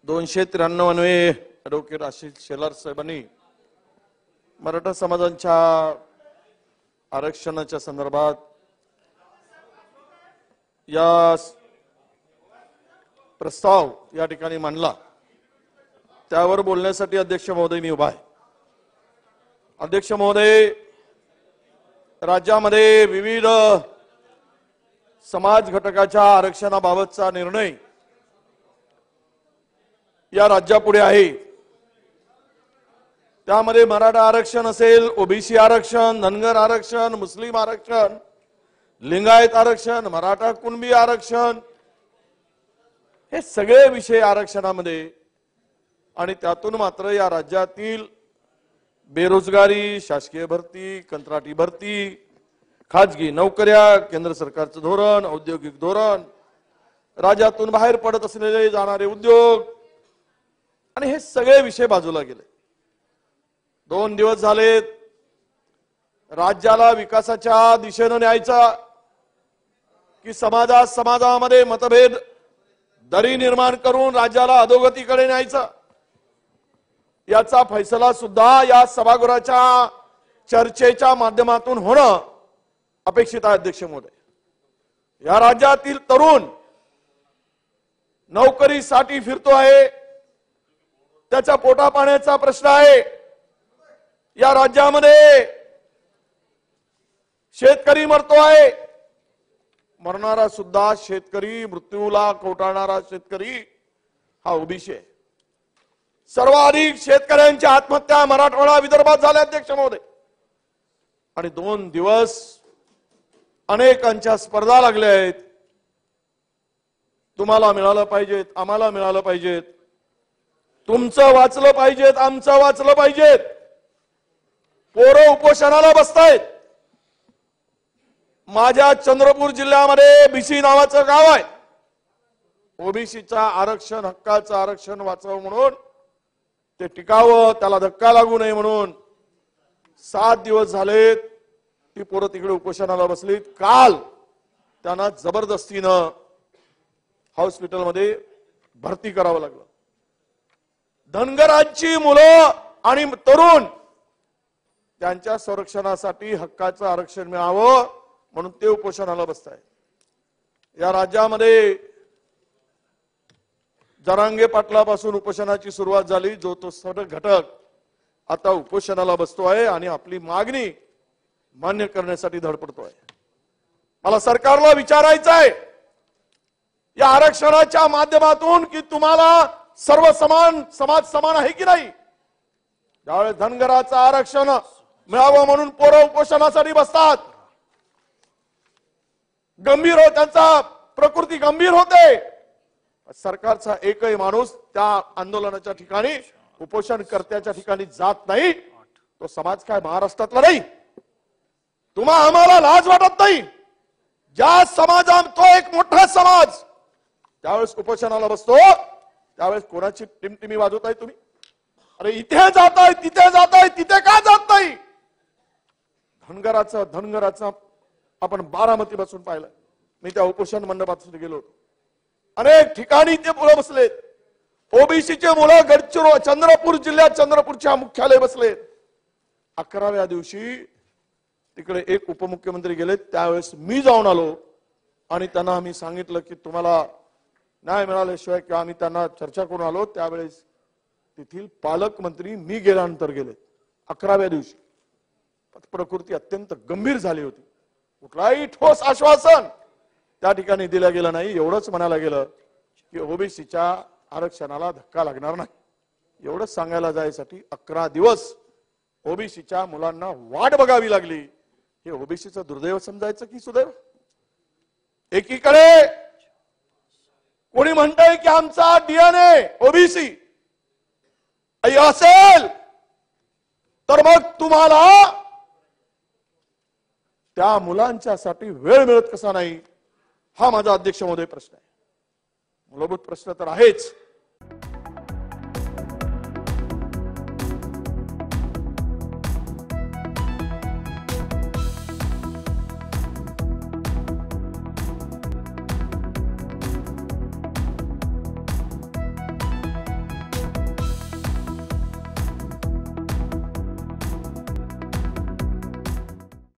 293 advocate Ashish Shelar साहेबांनी मराठा समाजाच्या आरक्षणाच्या संदर्भात या प्रस्ताव या ठिकाणी मांडला। त्यावर बोलण्यासाठी अध्यक्ष महोदय मी उभा आहे। अध्यक्ष महोदय, राज्यामध्ये विविध समाज घटकाच्या आरक्षणाबाबतचा निर्णय या राज्यापुढे आहे। त्यामध्ये मराठा आरक्षण असेल, ओबीसी आरक्षण, धनगर आरक्षण, मुस्लिम आरक्षण, लिंगायत आरक्षण, मराठा कुणबी आरक्षण, हे सगळे विषय आरक्षणामध्ये। आणि त्यातून मात्र या राज्यातील बेरोजगारी, शासकीय भरती, कंत्राटी भरती, खाजगी नोकऱ्या, केंद्र सरकारचं धोरण, औद्योगिक धोरण, राज्यातून बाहेर पडत असलेले जाणारे उद्योग, आणि हे सगळे विषय बाजूला गेले। 2 दिवस झालेत राज्याला विकासाच्या दिशेने न्यायचा की समाजामध्ये मतभेद दरी निर्माण करून राज्याला अधोगतीकडे न्यायचा, याचा फैसला सुद्धा या सभागृहाच्या चर्चेच्या माध्यमातून होणं अपेक्षित आहे। अध्यक्ष महोदय, या राज्यातील तरुण नोकरीसाठी फिरतो आहे, त्याच्या पोटा पाण्याचा प्रश्न आहे। या राज्यामध्ये शेतकरी मरतो आहे, मरणारा सुद्धा शेतकरी, मृत्यूला कवटाळणारा शेतकरी हा ओबीसी आहे। सर्वाधिक शेतकऱ्यांच्या आत्महत्या मराठवाडा विदर्भात झाल्या अध्यक्ष महोदय। आणि 2 दिवस अनेकांच्या स्पर्धा लागल्या आहेत। तुम्हाला मिळालं पाहिजेत, आम्हाला मिळालं पाहिजेत, तुमचं वाचलं पाहिजेत, आमचं वाचलं पाहिजेत। पोरं उपोषणाला बसतायत। माझ्या चंद्रपूर जिल्ह्यामध्ये बीसी नावाचं गाव आहे। ओबीसीचा आरक्षण, हक्काचं आरक्षण वाचावं म्हणून, ते टिकावं, त्याला धक्का लागू नये म्हणून 7 दिवस झालेत ती पोरं तिकडे उपोषणाला बसलीत। काल त्यांना जबरदस्तीनं हॉस्पिटलमध्ये भरती करावं लागलं। धनगरांची मुलं आणि तरुण त्यांच्या संरक्षणासाठी हक्काचं आरक्षण मिळावं म्हणून ते उपोषणाला बसतायत। या राज्यामध्ये जरांगे पाटलापासून उपोषणाची सुरुवात झाली, जो तो सर्व घटक आता उपोषणाला बसतो आहे आणि आपली मागणी मान्य करण्यासाठी धडपडतो आहे। मला सरकारला विचारायचं आहे, या आरक्षणाच्या माध्यमातून की तुम्हाला सर्व समाज समान आहे की नाही? ज्यावेळेस धनगराचं आरक्षण मिळावं म्हणून पोरं उपोषणासाठी बसतात, गंभीर हो, त्यांचा प्रकृती गंभीर होते, सरकारचा एकही माणूस त्या आंदोलनाच्या ठिकाणी, उपोषणकर्त्याच्या ठिकाणी जात नाही। तो समाज काय महाराष्ट्रातला नाही? तुम्हाला आम्हाला लाज वाटत नाही? ज्या समाजात तो एक मोठा समाज त्यावेळेस उपोषणाला बसतो, त्यावेळेस कोणाची टिमटिमी वाजवताय तुम्ही? अरे इथे जाताय, तिथे जाताय, तिथे का जात नाही? धनगराचं आपण बारामती बसून पाहिलं। मी त्या उपोषण मंडपात गेलो होतो। अनेक ठिकाणी ते मुलं बसलेत। ओबीसीचे मुलं गडचिरोली, चंद्रपूर जिल्ह्यात चंद्रपूरच्या मुख्यालय बसलेत। 11व्या दिवशी तिकडे एक उपमुख्यमंत्री गेले, त्यावेळेस मी जाऊन आलो आणि त्यांना आम्ही सांगितलं की तुम्हाला न्याय मिळाल्याशिवाय, किंवा आम्ही त्यांना चर्चा करून आलो। त्यावेळेस तेथील पालकमंत्री मी गेल्यानंतर गेले 11व्या दिवशी। प्रकृती अत्यंत गंभीर झाली होती। कुठलाही ठोस आश्वासन त्या ठिकाणी दिलं गेलं नाही। एवढंच म्हणायला गेलं की ओबीसीच्या आरक्षणाला धक्का लागणार नाही, एवढंच सांगायला जायसाठी 11 दिवस ओबीसीच्या मुलांना वाट बघावी लागली। हे ओबीसीचं दुर्दैव समजायचं की सुदैव? एकीकडे कोणी म्हणतंय की आमचा डीएनए ओबीसी असेल, तर मग तुम्हाला त्या मुलांच्यासाठी वेळ मिळत कसा नाही? हा माझा अध्यक्ष महोदय प्रश्न आहे। मूलभूत प्रश्न तर आहेच।